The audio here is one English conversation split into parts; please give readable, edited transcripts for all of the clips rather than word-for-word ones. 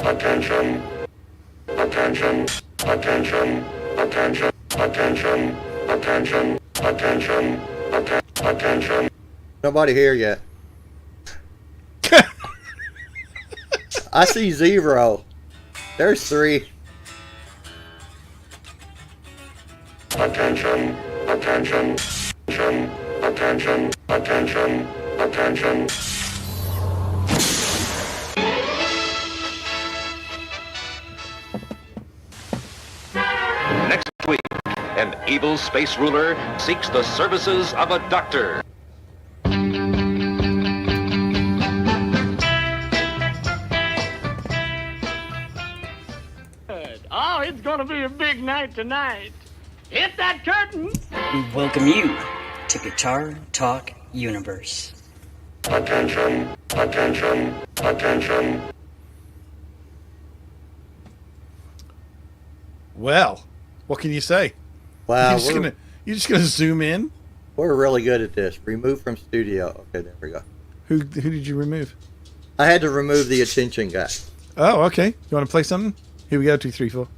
Attention. Attention. Attention. Attention. Attention. Attention. Attention. Attention. Nobody here yet. I see 0. There's 3. Attention. Attention. Attention. Attention. Attention. Attention. Next week, an evil space ruler seeks the services of a doctor. Oh, it's gonna be a big night tonight. Hit that curtain! We welcome you to Guitar Talk Universe. Attention. Attention. Attention. Well, what can you say? Wow, You're just gonna zoom in. we're really good at this. Remove from studio. Okay, there we go. Who did you remove? I had to remove the attention guy. Oh, okay. You want to play something? Here we go. 2, 3, 4.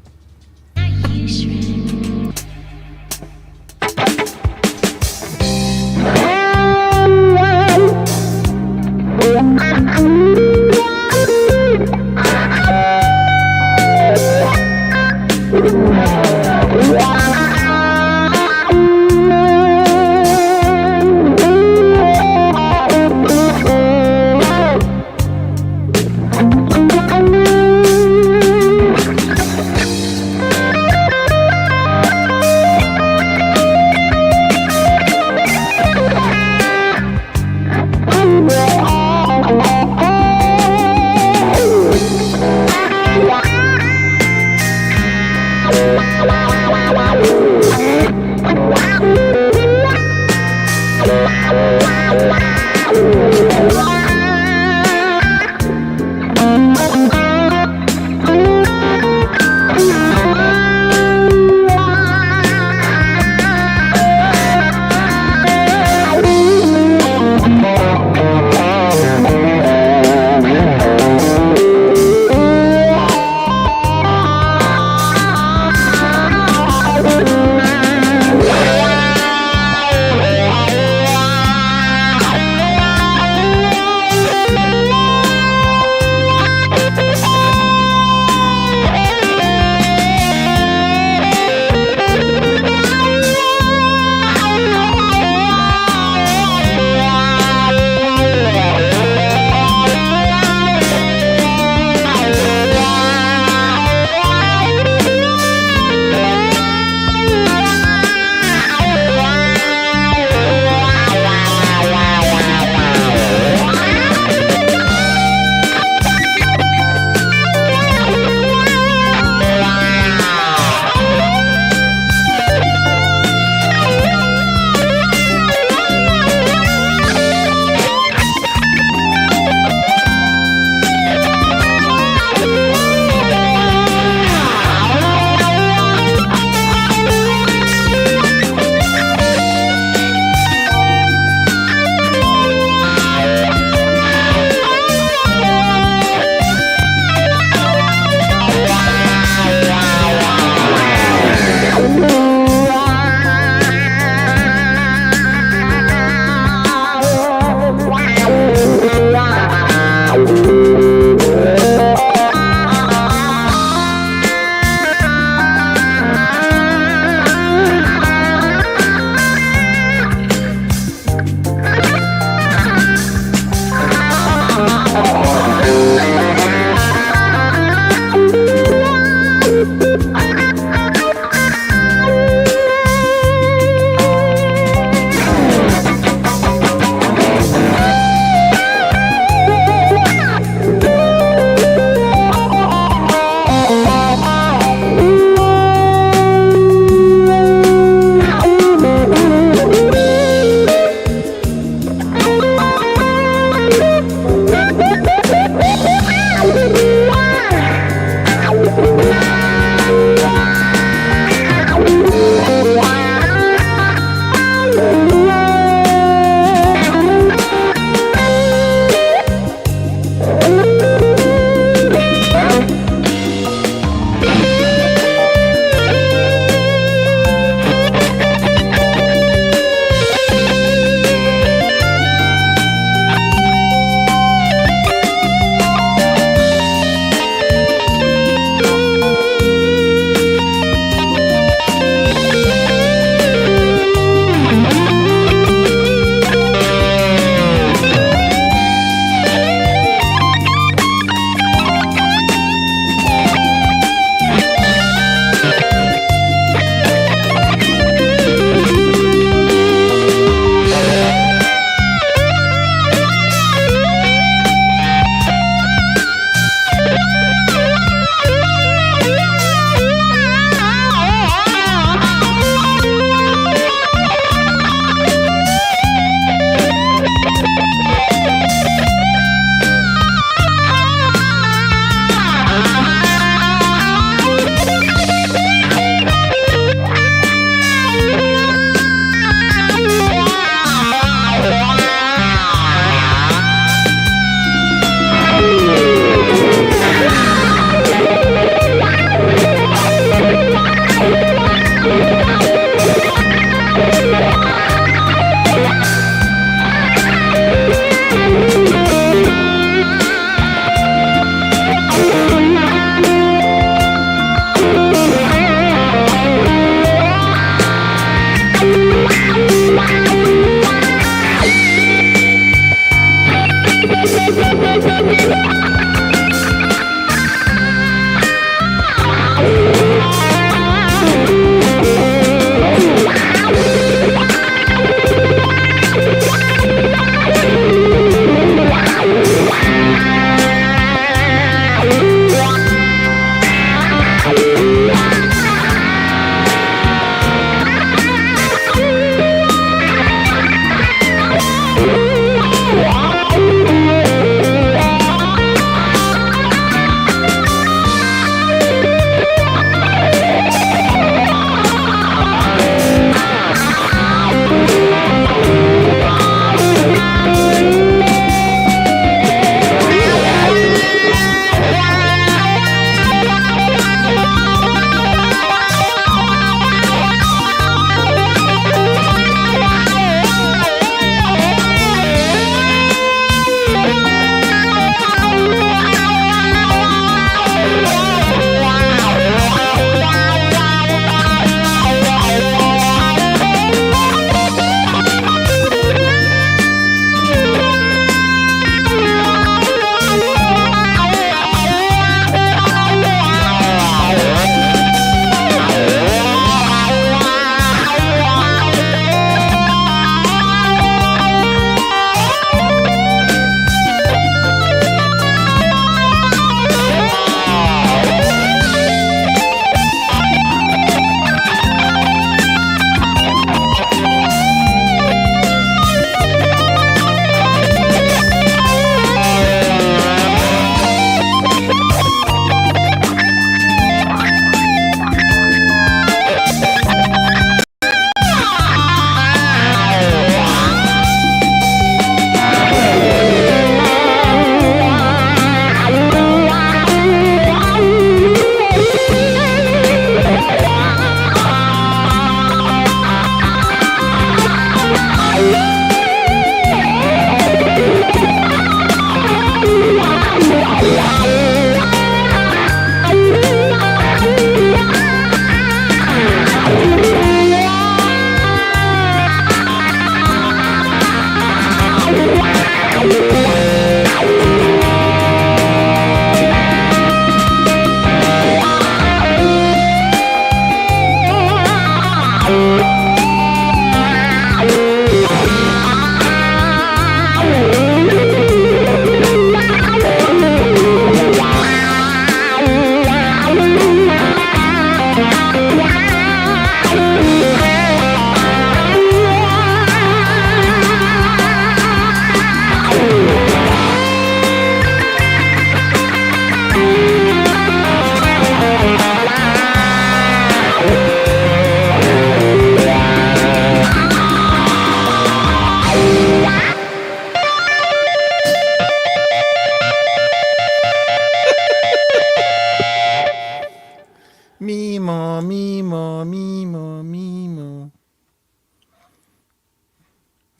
Mimo, Mimo, Mimo, Mimo.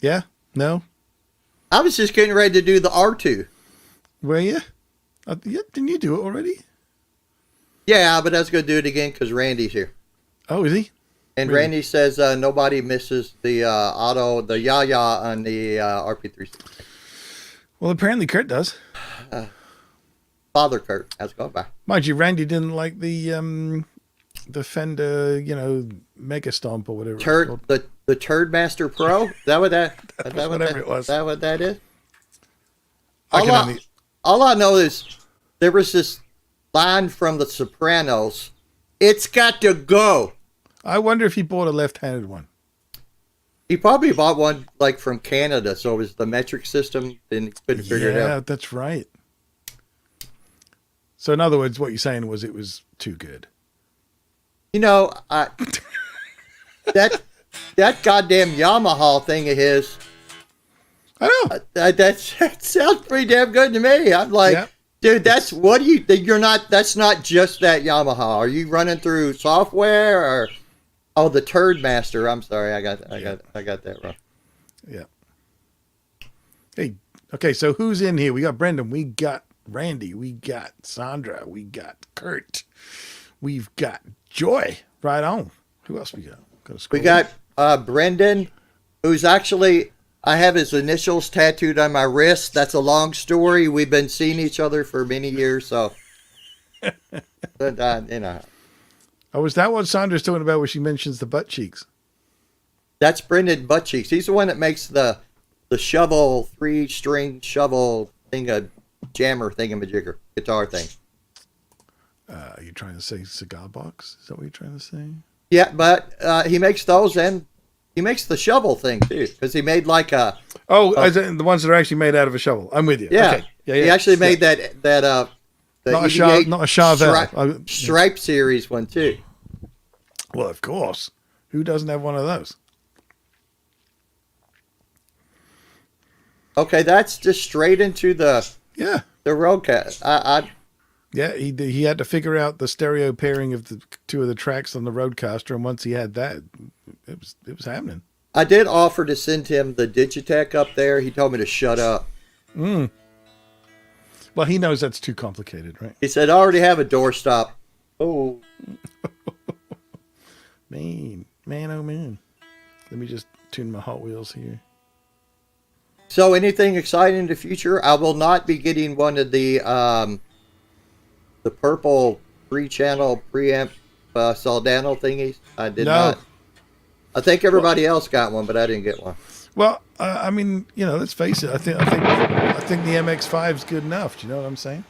Yeah? No? I was just getting ready to do the R2. Were you? Yeah, didn't you do it already? Yeah, but I was going to do it again because Randy's here. Oh, is he? And Really? Randy says nobody misses the the Yaya on the RP360. Well, apparently Kurt does. Father Kurt, how's it going by? Mind you, Randy didn't like the Fender, Mega Stomp or whatever. It's called. The Turd Master Pro? Is that what that? Is that what Whatever that, it was. Is that what that is? I can only- All I know is there was this line from The Sopranos. It's got to go. I wonder if he bought a left-handed one. He probably bought one like from Canada, so it was the metric system, and he couldn't figure it Yeah, out. that's right. So in other words, what you're saying was it was too good. You know, that goddamn Yamaha thing of his, I know. that sounds pretty damn good to me. I'm like, Yeah. dude, that's what do you? That's not just that Yamaha. Are you running through software or? Oh, the Turd Master. I'm sorry, I got that wrong. Yeah. Hey, okay, so who's in here? We got Brendan, we got Randy, we got Sandra, we got Kurt, we've got Joy. Right on. Who else we got? We got Brendan, who's actually, I have his initials tattooed on my wrist. That's a long story. We've been seeing each other for many years, so. But, Oh, is that what Sandra's talking about where she mentions the butt cheeks? that's Brendan Butt Cheeks. He's the one that makes the shovel, 3-string shovel thing, a jammer thingamajigger, guitar thing. Are you trying to say cigar box? Is that what you're trying to say? Yeah, but he makes those, and he makes the shovel thing too, because he made like a As in the ones that are actually made out of a shovel. I'm with you. yeah. Okay. Yeah. He actually made that the Not a 88 Chauvel. Stripe series one too. Well, of course. Who doesn't have one of those? Okay, that's just straight into the Yeah. Roadcast. Yeah, he had to figure out the stereo pairing of the two of the tracks on the Roadcaster, and once he had that, it was happening. I did offer to send him the Digitech up there. He told me to shut up. Well, he knows that's too complicated, right? He said, I already have a doorstop. Oh. Man, oh man. Let me just tune my Hot Wheels here. So anything exciting in the future? I will not be getting one of the purple 3-channel preamp Soldano thingies. I did not. I think everybody else got one, but I didn't get one. Well, I mean, let's face it. I think the MX-5 is good enough. Do you know what I'm saying?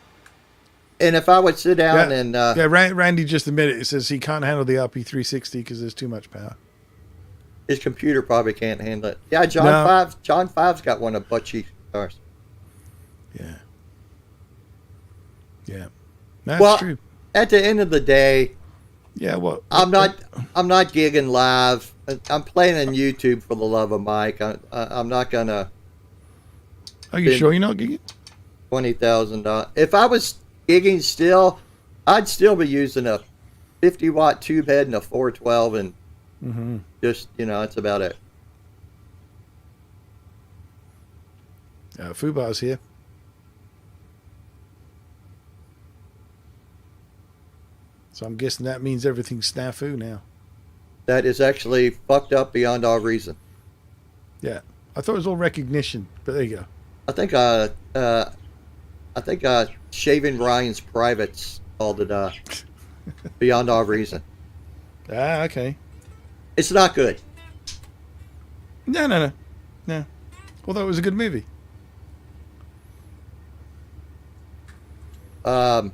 And if I would sit down and Randy just admitted it. He says he can't handle the RP360 because there's too much power. his computer probably can't handle it. Yeah, John Five's got one of Butt Cheeks guitars. Yeah, that's true. At the end of the day, yeah, well, I'm not gigging live. I'm playing on YouTube for the love of Mike. I'm not gonna. Are you sure you're not gigging? $20,000. If I was gigging still, I'd still be using a 50-watt tube head and a 412, and just that's about it. Fubar's here. So I'm guessing that means everything's snafu now. That is actually fucked up beyond all reason. Yeah, I thought it was all recognition, but there you go. I think Shaving Ryan's Privates called it beyond all reason. Okay. It's not good. No. Although it was a good movie. Oh,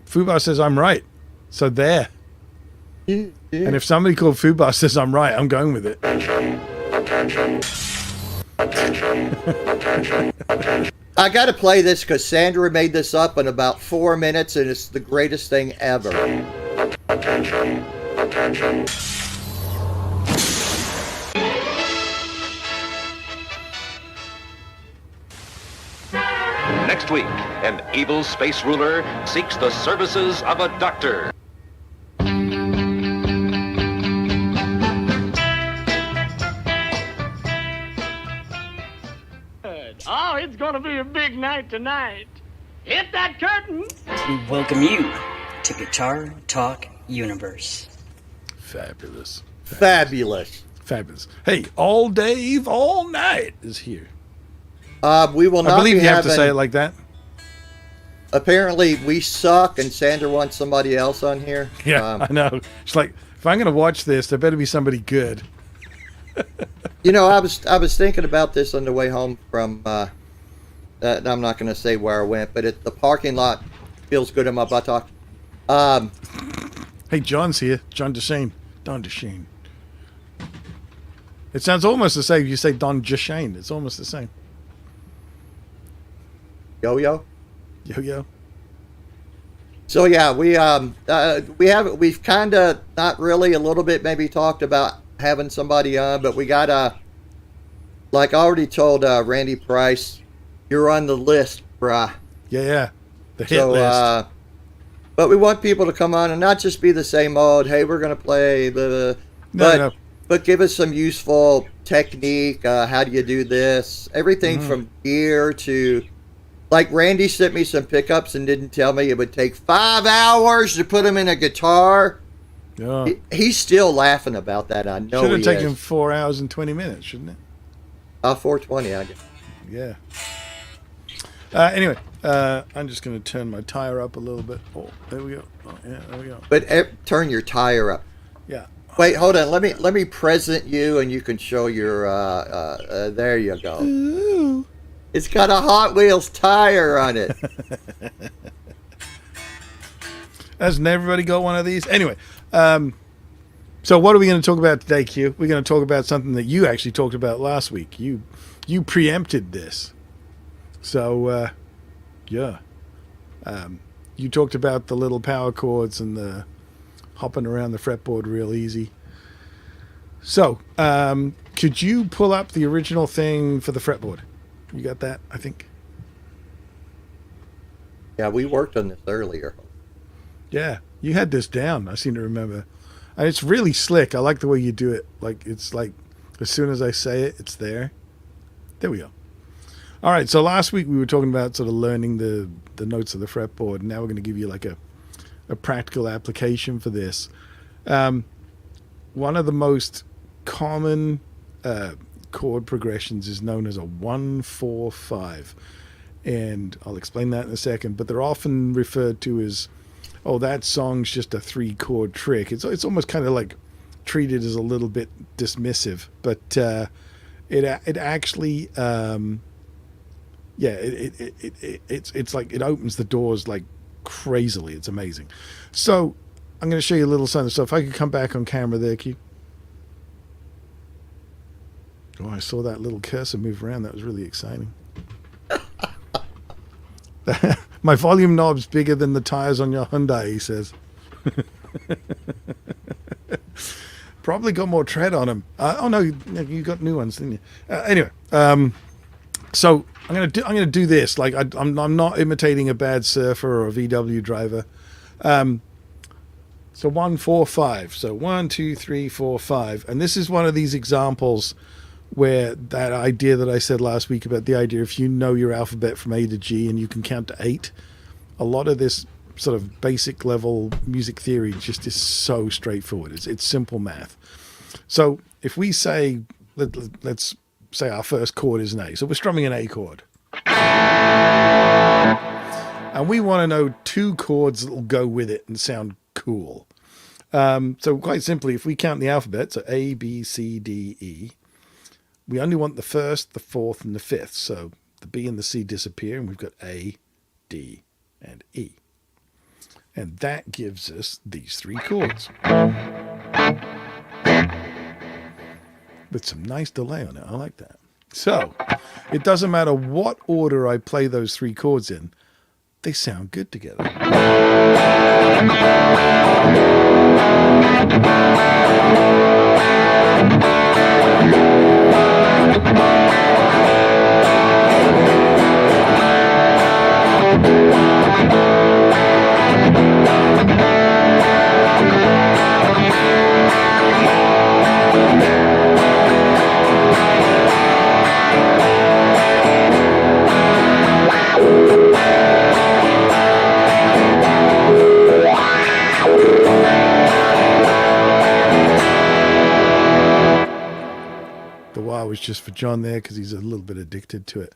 Fubar says I'm right. So there. Yeah. And if somebody called Fubar says I'm right, I'm going with it. Attention. I got to play this because Sandra made this up in about 4 minutes, and it's the greatest thing ever. Attention. next week, an evil space ruler seeks the services of a doctor. Oh, it's gonna be a big night tonight. Hit that curtain. We welcome you to Guitar Talk Universe. Fabulous. Fabulous. Fabulous. Hey, All Dave, All Night is here. We will not I believe be you have to having- say it like that. Apparently, we suck, and Sandra wants somebody else on here. Yeah, I know. It's like, if I'm going to watch this, there better be somebody good. You know, I was thinking about this on the way home from. I'm not going to say where I went, but the parking lot feels good in my buttock. Hey, John's here. John Deshane. Don Deshane. It sounds almost the same. You say Don Deshane. It's almost the same. Yo-yo. Yo-yo. So yeah, we've kind of not really a little bit maybe talked about having somebody on, but we got like I already told Randy Price, you're on the list, bruh. Yeah. The hit list. But we want people to come on and not just be the same old, hey, we're gonna play No. but give us some useful technique. How do you do this? Everything from gear to, like, Randy sent me some pickups and didn't tell me it would take 5 hours to put them in a guitar. Yeah. He's still laughing about that. I know Should have he taken is. 4 hours and 20 minutes, shouldn't it? 420, I guess. Yeah. Anyway, I'm just going to turn my tire up a little bit. Oh, there we go. Oh, yeah, there we go. But turn your tire up. Yeah. Wait, hold on. Let me present you, and you can show your. There you go. Ooh. It's got a Hot Wheels tire on it. Hasn't everybody got one of these? Anyway, so what are we going to talk about today, Q? We're going to talk about something that you actually talked about last week. You preempted this. So, yeah. You talked about the little power chords and the hopping around the fretboard real easy. So, could you pull up the original thing for the fretboard? You got that, I think? Yeah, we worked on this earlier. Yeah, you had this down. I seem to remember. And it's really slick. I like the way you do it. Like, it's like, as soon as I say it, it's there. There we go. All right, so last week we were talking about sort of learning the notes of the fretboard, and now we're going to give you like a practical application for this. One of the most common chord progressions is known as a 1-4-5, and I'll explain that in a second, but they're often referred to as, oh, that song's just a 3-chord trick. It's almost kind of like treated as a little bit dismissive, but it actually it's like it opens the doors like crazily. It's amazing. So I'm going to show you a little something. So if I could come back on camera there, Q. Oh, I saw that little cursor move around. That was really exciting. My volume knob's bigger than the tires on your Hyundai, he says. Probably got more tread on them. Oh no, you got new ones, didn't you? Anyway, so I'm gonna do this. Like I'm not imitating a bad surfer or a VW driver. So 1-4-5. So 1, 2, 3, 4, 5, and this is one of these examples where that idea that I said last week about the idea if you know your alphabet from A to G and you can count to 8, a lot of this sort of basic level music theory just is so straightforward. It's simple math. So if we say, let's say our first chord is an A. So we're strumming an A chord. And we want to know 2 chords that will go with it and sound cool. So quite simply, if we count the alphabet, so A, B, C, D, E, we only want the first, the fourth, and the fifth. So the B and the C disappear, and we've got A, D, and E. And that gives us these 3 chords. With some nice delay on it. I like that. So it doesn't matter what order I play those 3 chords in, they sound good together. The wah was just for John there because he's a little bit addicted to it.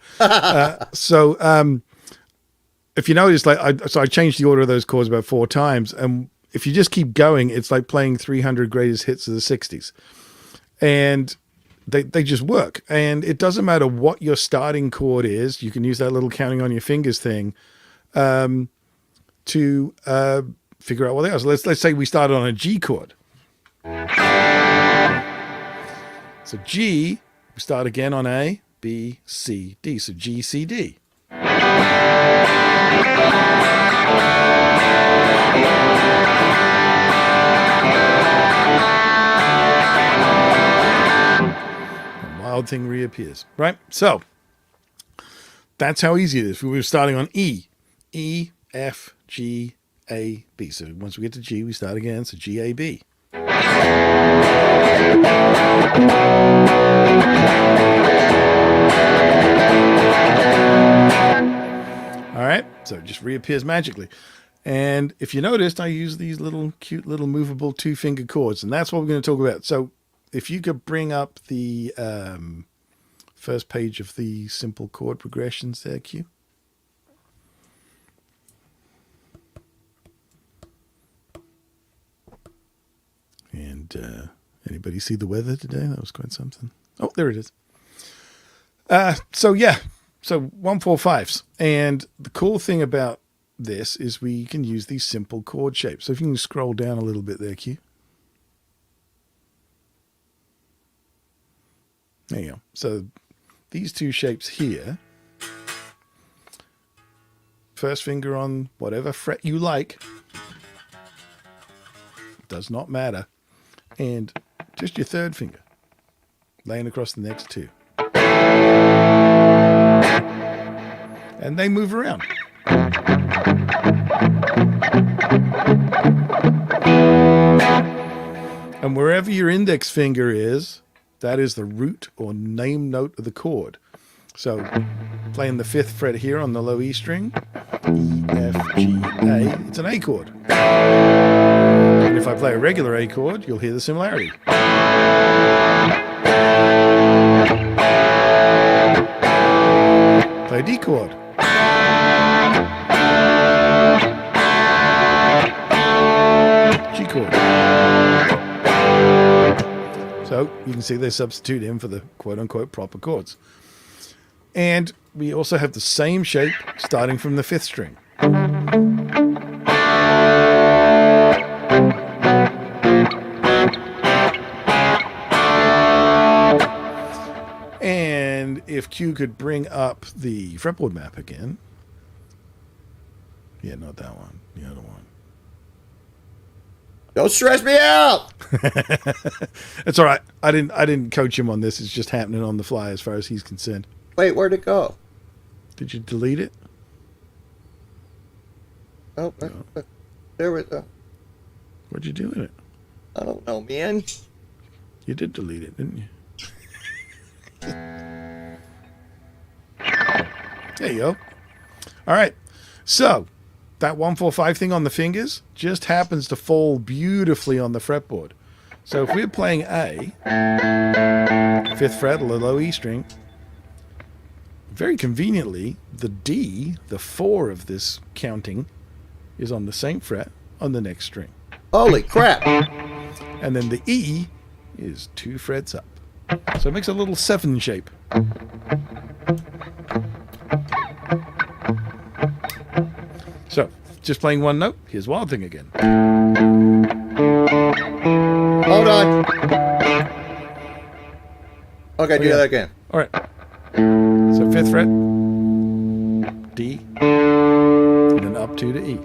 If you notice, like I changed the order of those chords about 4 times, and if you just keep going, it's like playing 300 greatest hits of the 60s, and they just work. And it doesn't matter what your starting chord is. You can use that little counting on your fingers thing to figure out what they are. So let's say we started on a G chord. So G, we start again on A, B, C, D. So G, C, D. Wild Thing reappears, right? So that's how easy it is. We were starting on E, E, F, G, A, B. So once we get to G, we start again. So G, A, B. All right, so it just reappears magically. And if you noticed, I use these little cute little movable 2-finger chords, and that's what we're going to talk about. So if you could bring up the first page of the simple chord progressions there, Q. And anybody see the weather today? That was quite something. Oh, there it is. So 1-4-5s. And the cool thing about this is we can use these simple chord shapes. So if you can scroll down a little bit there, Q. There you go. So these 2 shapes here, first finger on whatever fret you like, does not matter, and just your 3rd finger laying across the next 2. And they move around. And wherever your index finger is, that is the root or name note of the chord. So playing the 5th fret here on the low E string, E, F, G, A, it's an A chord. And if I play a regular A chord, you'll hear the similarity. Play a D chord. G chord. So you can see they substitute in for the quote-unquote proper chords. And we also have the same shape starting from the 5th string. And if Q could bring up the fretboard map again. Yeah, not that one. The other one. Don't stress me out. It's all right. I didn't coach him on this. It's just happening on the fly as far as he's concerned. Wait, where'd it go? Did you delete it? Oh, there we go. What'd you do with it? I don't know, man. You did delete it, didn't you? There you go. All right. So that 1-4-5 thing on the fingers just happens to fall beautifully on the fretboard. So if we're playing A, 5th fret or the low E string, very conveniently, the D, the 4 of this counting, is on the same fret on the next string. Holy crap. And then the E is 2 frets up. So it makes a little 7 shape. So, just playing one note, here's Wild Thing again. Hold on. Okay, do that again. All right. So 5th fret, D, and then up 2 to E.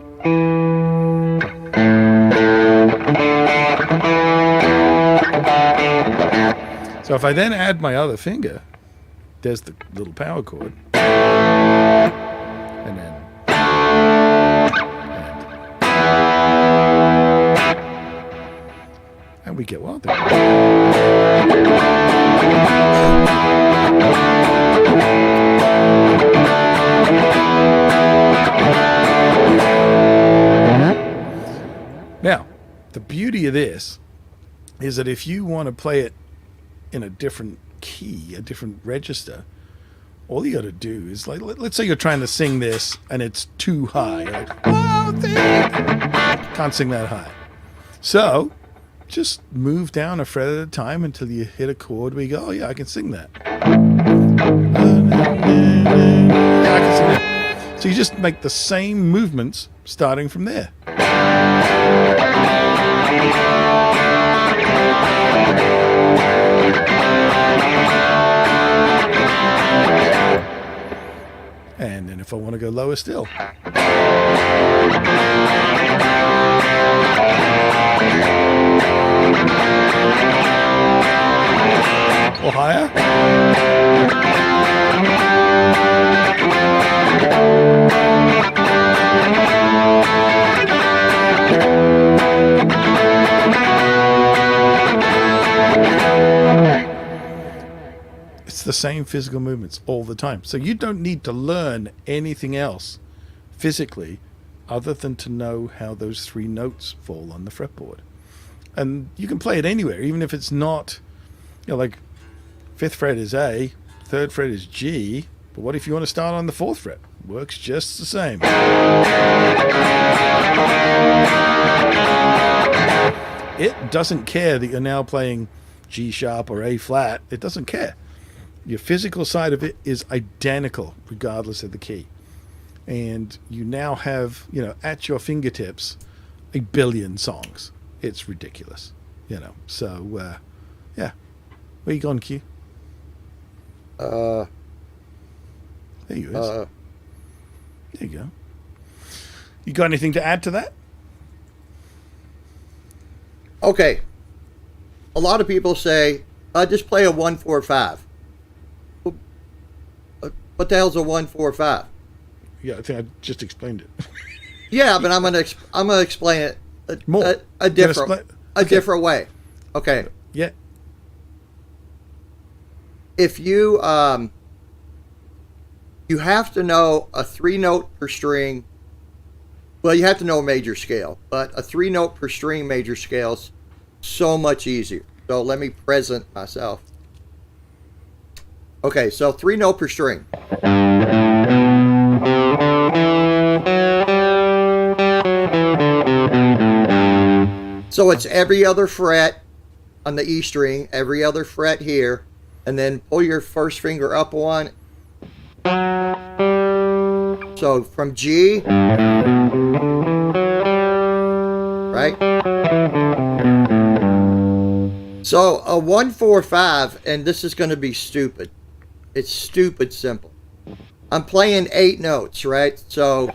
So if I then add my other finger, there's the little power chord, and then we get? Well, there we go. Now, the beauty of this is that if you want to play it in a different key, a different register, all you got to do is, like, let's say you're trying to sing this and it's too high. You're like, oh, can't sing that high. So just move down a fret at a time until you hit a chord where you go, oh yeah, I can sing that. Yeah, I can sing that. So you just make the same movements starting from there. And then if I want to go lower still. Or higher. It's the same physical movements all the time. So you don't need to learn anything else physically other than to know how those three notes fall on the fretboard. And you can play it anywhere, even if it's not, like 5th fret is A, 3rd fret is G, but what if you want to start on the 4th fret? Works just the same. It doesn't care that you're now playing G sharp or A flat. It doesn't care. Your physical side of it is identical regardless of the key. And you now have, at your fingertips, a billion songs. It's ridiculous, So, yeah. Where you gone, Q? There you is. There you go. You got anything to add to that? Okay. A lot of people say, just play a 1-4-5. What the hell's a 1-4-5? Yeah, I think I just explained it. Yeah, but I'm gonna explain it a different way. Okay. Yeah. If you you have to know a 3-note per string. Well, you have to know a major scale, but a 3-note per string major scale's so much easier. So let me present myself. Okay, so 3-note per string. So it's every other fret on the E string, every other fret here, and then pull your first finger up one. So from G, right? So a 1-4-5, and this is going to be stupid. It's stupid simple. I'm playing 8 notes, right? So,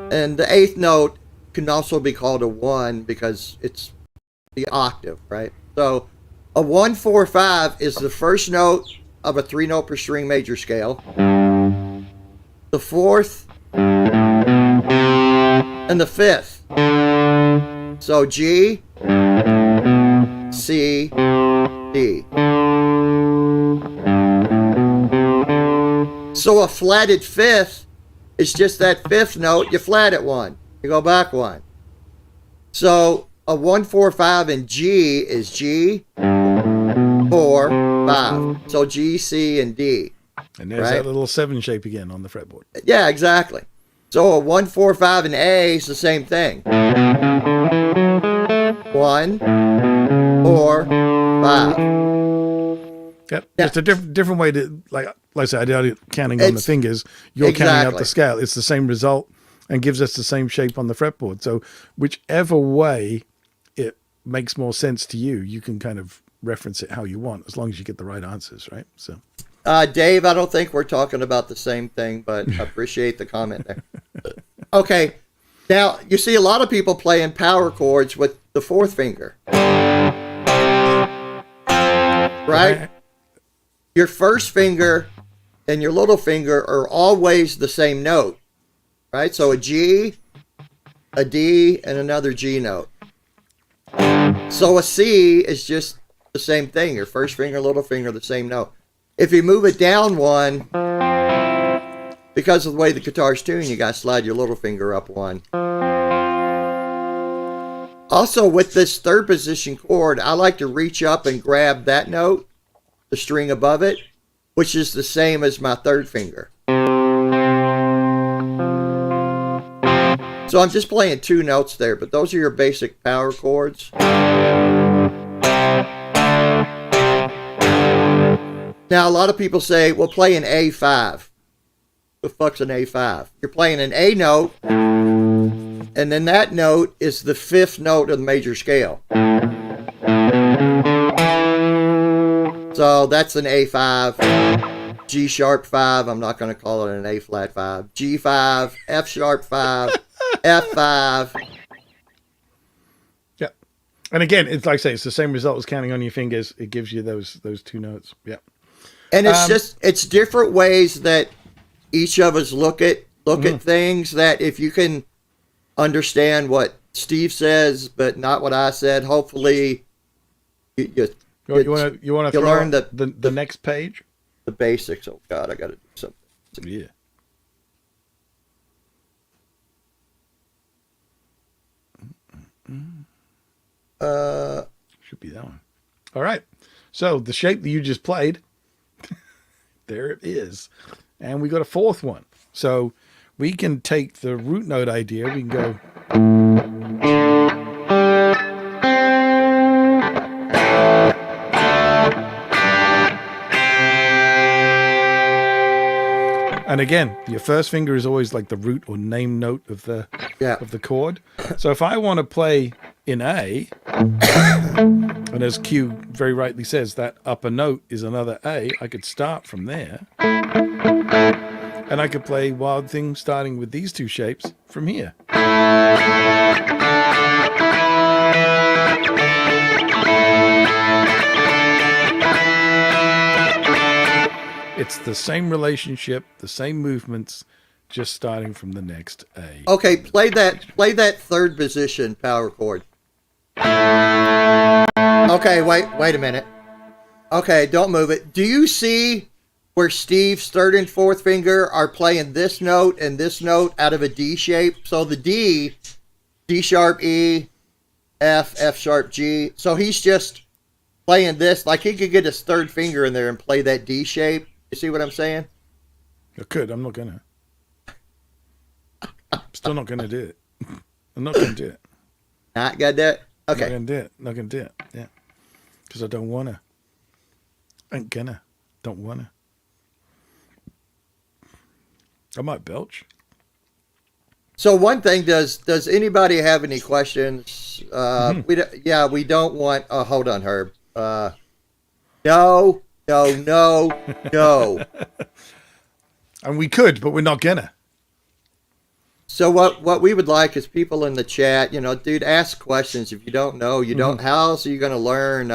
and the 8th note can also be called a 1 because it's the octave, right? So a 1-4-5 is the first note of a 3-note per string major scale, the 4th, and the 5th. So G, C, D. So a flatted 5th is just that 5th note. You flat it 1. You go back 1. So a 1-4-5 in G is G, 4, 5. So G, C, and D. And there's that little 7 shape again on the fretboard. Yeah, exactly. So a 1-4-5 in A is the same thing. 1, 4, 5. Yep. Yeah. Just a different way to, like I said, I did counting on the fingers. You're counting out the scale. It's the same result and gives us the same shape on the fretboard. So whichever way it makes more sense to you, you can kind of reference it how you want, as long as you get the right answers, right? So, Dave, I don't think we're talking about the same thing, but I appreciate the comment there. Okay. Now, you see a lot of people playing power chords with the 4th finger. Right? Your first finger and your little finger are always the same note. Right? So a G, a D, and another G note. So a C is just the same thing. Your first finger, little finger, the same note. If you move it down one, because of the way the guitar's tuned, you got to slide your little finger up one. Also, with this third position chord, I like to reach up and grab that note, the string above it, which is the same as my third finger. So I'm just playing two notes there, but those are your basic power chords. Now, a lot of people say, well, play an A5. The fuck's an A5? You're playing an A note, and then that note is the fifth note of the major scale. So that's an A5, G sharp 5. I'm not going to call it an A flat 5. G5, F sharp 5, F5. Yeah. And again, it's like I say, it's the same result as counting on your fingers. It gives you those two notes. Yeah. And it's it's different ways that each of us look at things, that if you can understand what Steve says but not what I said, hopefully you want to throw learn the next page? The basics. Oh God, I got to do something. Yeah. Should be that one. All right. So the shape that you just played, there it is. And we got a fourth one. So we can take the root note idea. We can go. And again, your first finger is always like the root or name note of the chord. So if I want to play in A, and as Q very rightly says, that upper note is another A, I could start from there. And I could play Wild Thing starting with these two shapes from here. It's the same relationship, the same movements, just starting from the next A. Okay, play that third position power chord. Okay, wait a minute. Okay, don't move it. Do you see where Steve's third and fourth finger are playing this note and this note out of a D shape? So the D sharp E, F sharp G. So he's just playing this, like he could get his third finger in there and play that D shape. You see what I'm saying? I could. I'm not gonna. Still not gonna do it. I'm not gonna do it. Not got that? Okay. Not gonna do it. Not gonna do it. Yeah. Because I don't wanna. Ain't gonna. Don't wanna. I might belch. So one thing, does anybody have any questions? We don't want. Hold on, Herb. No. And we could, but we're not gonna. So what we would like is people in the chat, dude, ask questions. If you don't know, you don't. How else are you going to learn?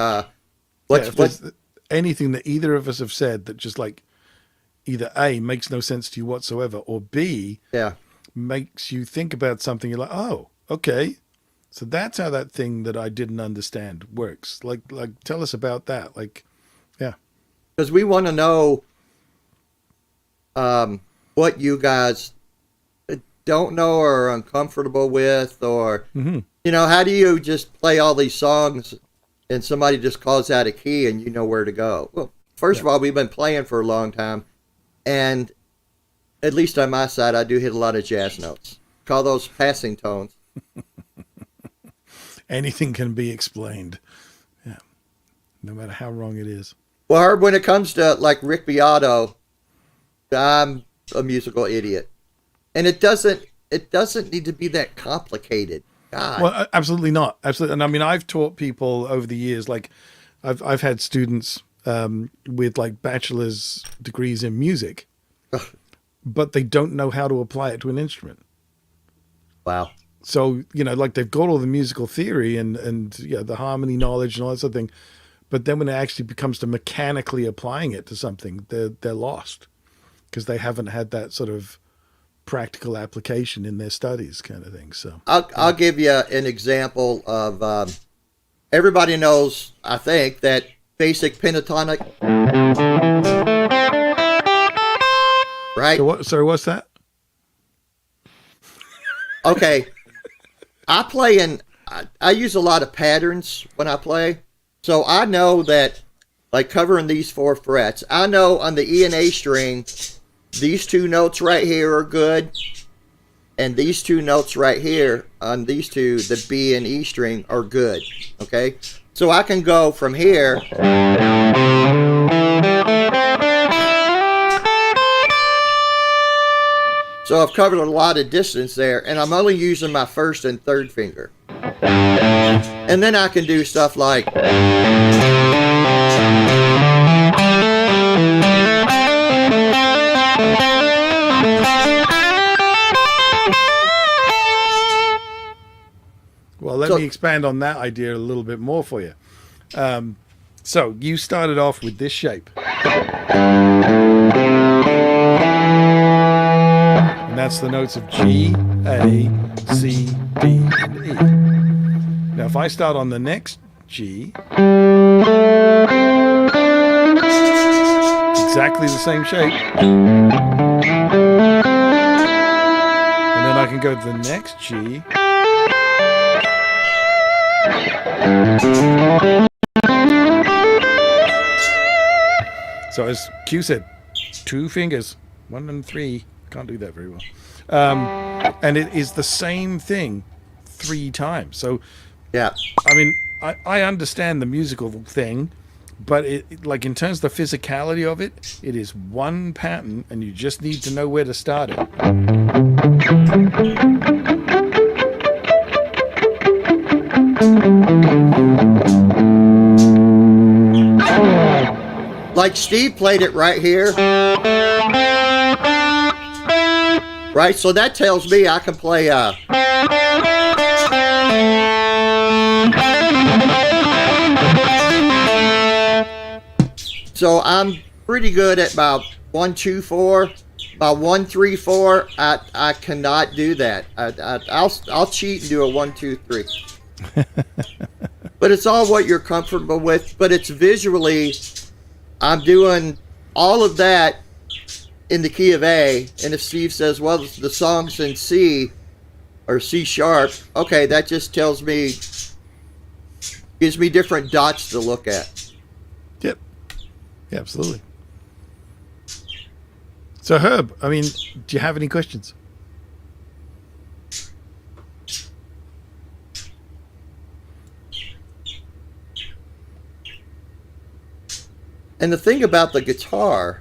What's anything that either of us have said that just like either A, makes no sense to you whatsoever, or B, makes you think about something. You're like, oh, okay, so that's how that thing that I didn't understand works. Like tell us about that. Like, yeah, because we want to know what you guys don't know or are uncomfortable with, or how do you just play all these songs and somebody just calls out a key and you know where to go? Well, first of all, we've been playing for a long time, and at least on my side, I do hit a lot of jazz notes. Call those passing tones. Anything can be explained, no matter how wrong it is. Well, Herb, when it comes to like Rick Beato, I'm a musical idiot. And it doesn't need to be that complicated. God. Well, absolutely not. Absolutely. And I mean, I've taught people over the years, like I've had students with like bachelor's degrees in music, but they don't know how to apply it to an instrument. Wow. So, like they've got all the musical theory and the harmony knowledge and all that sort of thing. But then when it actually becomes to mechanically applying it to something, they're lost because they haven't had that sort of practical application in their studies, kind of thing. So I'll give you an example of everybody knows, I think, that basic pentatonic, right? so what? Sorry, what's that? Okay, I use a lot of patterns when I play, so I know that, like covering these 4 frets, I know on the E and A string, these 2 notes right here are good, and these 2 notes right here on these 2, the B and E string, are good. Okay, so I can go from here. So I've covered a lot of distance there, and I'm only using my 1st and 3rd finger. And then I can do stuff like, Well, let me expand on that idea a little bit more for you. So you started off with this shape. And that's the notes of G, A, C, D, and E. Now, if I start on the next G, it's exactly the same shape. And then I can go to the next G. So as Q said, 2 fingers, 1 and 3. Can't do that very well. And it is the same thing 3 times. So, yeah. I mean, I understand the musical thing, but it, like in terms of the physicality of it, it is one pattern, and you just need to know where to start it. Like Steve played it right here. Right, so that tells me I can play so I'm pretty good at about 1, 2, 4. About 1, 3, 4. I cannot do that. I'll cheat and do a 1, 2, 3. But it's all what you're comfortable with. But it's visually, I'm doing all of that in the key of A, and if Steve says, well, the song's in C or C sharp, okay, that just tells me, gives me different dots to look at. Yep. Yeah, absolutely. So Herb, I mean, do you have any questions? And the thing about the guitar,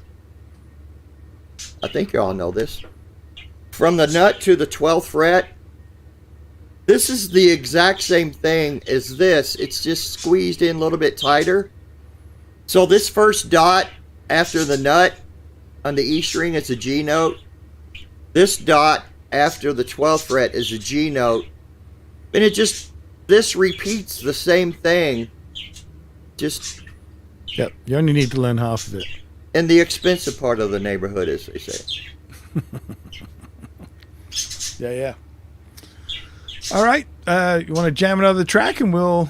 I think you all know this, from the nut to the 12th fret, this is the exact same thing as this. It's just squeezed in a little bit tighter. So this first dot after the nut on the E string is a G note. This dot after the 12th fret is a G note. And it just, this repeats the same thing. Just... Yep, you only need to learn half of it. In the expensive part of the neighborhood, as they say. Yeah. All right. You want to jam another track and we'll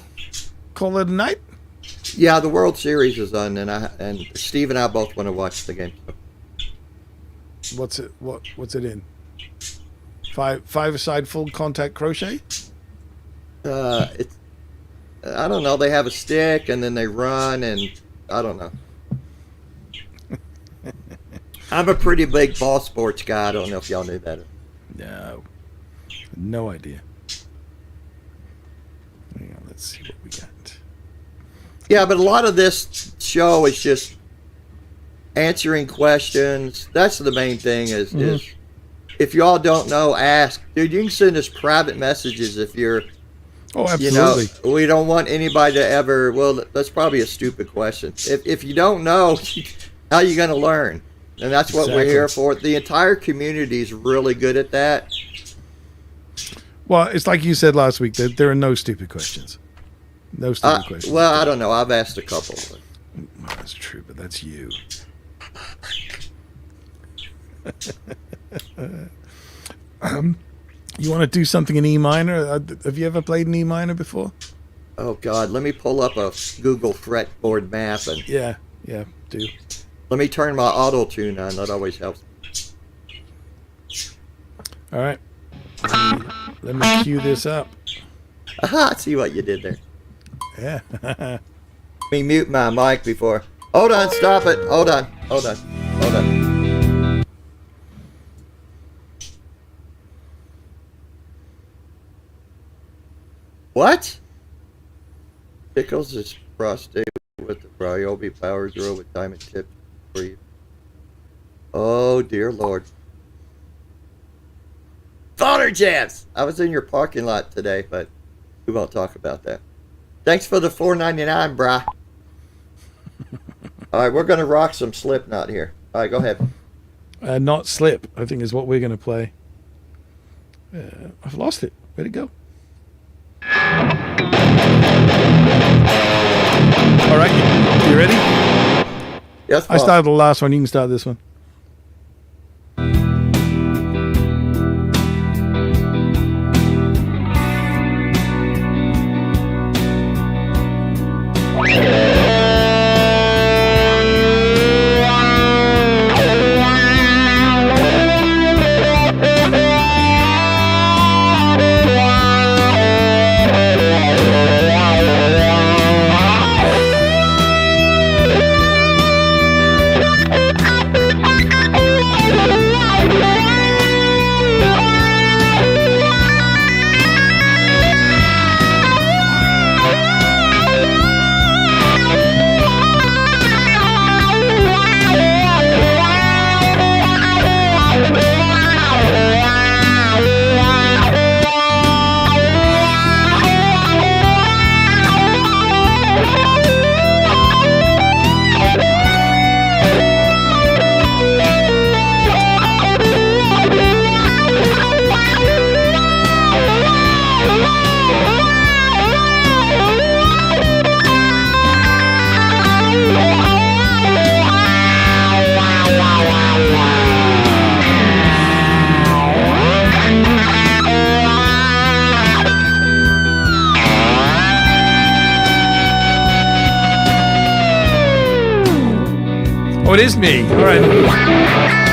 call it a night? Yeah, the World Series is on, and Steve and I both want to watch the game. What's it in? Five-a-side full contact crochet? It's, I don't know. They have a stick and then they run, and I don't know. I'm a pretty big ball sports guy. I don't know if y'all knew that. No idea. Hang on, let's see what we got. Yeah, but a lot of this show is just answering questions. That's the main thing is if y'all don't know, ask. Dude, you can send us private messages if you're... Oh, absolutely. You know, we don't want anybody to ever... Well, that's probably a stupid question. If you don't know, how are you going to learn? And that's what we're here for. The entire community is really good at that. Well, it's like you said last week, that there are no stupid questions. No stupid questions. Well, I don't know. I've asked a couple. Well, that's true, but that's you. You want to do something in E minor? Have you ever played in E minor before? Oh God, let me pull up a Google fretboard map and Yeah, do. let me turn my auto tune on. That always helps. All right. Let me cue this up. Aha! I see what you did there. Yeah. Let me mute my mic before. Hold on, stop it. Hold on. What? Pickles is prostate with the Ryobi Power Drill with diamond tip for you. Oh dear Lord. Fodder jams! I was in your parking lot today, but we won't talk about that. Thanks for the $4.99, brah. All right, we're going to rock some Slipknot here. All right, go ahead. Not Slip, I think is what we're going to play. I've lost it. Where'd it go? All right, you ready? Yes, I boss. started the last one. You can start this one. Oh, it is me. All right.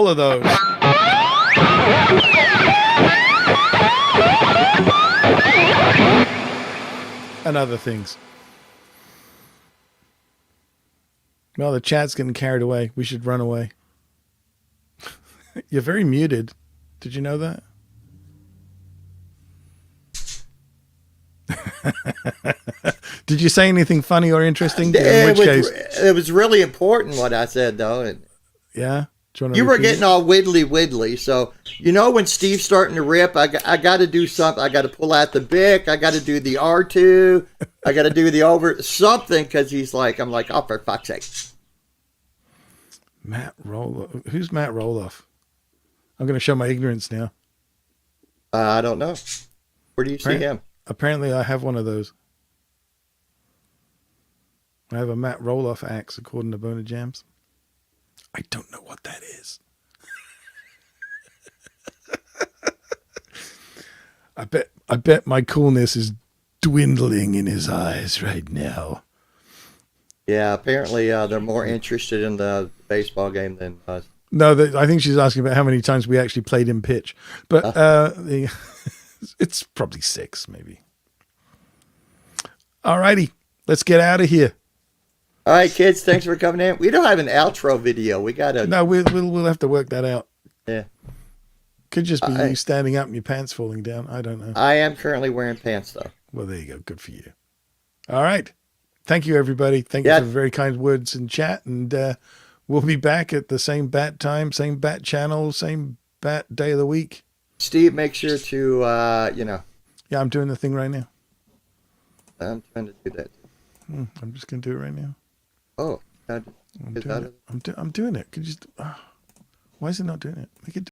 all of those. And other things. Well, the chat's getting carried away. We should run away. You're very muted. Did you know that? Did you say anything funny or interesting? In which case, it was really important what I said, though. yeah. You were getting all widdly, so you know when Steve's starting to rip, I got to do something. I got to pull out the Bic. I got to do the R2. I got to do the over something because he's like, I'm like, oh, for fuck's sake. Matt Roloff. Who's Matt Roloff? I'm going to show my ignorance now. I don't know. Where do you see him? Apparently, I have one of those. I have a Matt Roloff axe, according to Bona Jams. I don't know what that is. I bet my coolness is dwindling in his eyes right now. Yeah, apparently they're more interested in the baseball game than us. No, I think she's asking about how many times we actually played in pitch. But it's probably 6, maybe. All righty. Let's get out of here. All right, kids, thanks for coming in. We don't have an outro video. We got to... No, we'll have to work that out. Yeah. Could just be you standing up and your pants falling down. I don't know. I am currently wearing pants, though. Well, there you go. Good for you. All right. Thank you, everybody. Thank you for the very kind words in chat. And we'll be back at the same bat time, same bat channel, same bat day of the week. Steve, make sure to, Yeah, I'm doing the thing right now. I'm trying to do that. I'm just going to do it right now. Oh, I'm doing it. Could you just, why is it not doing it? Make it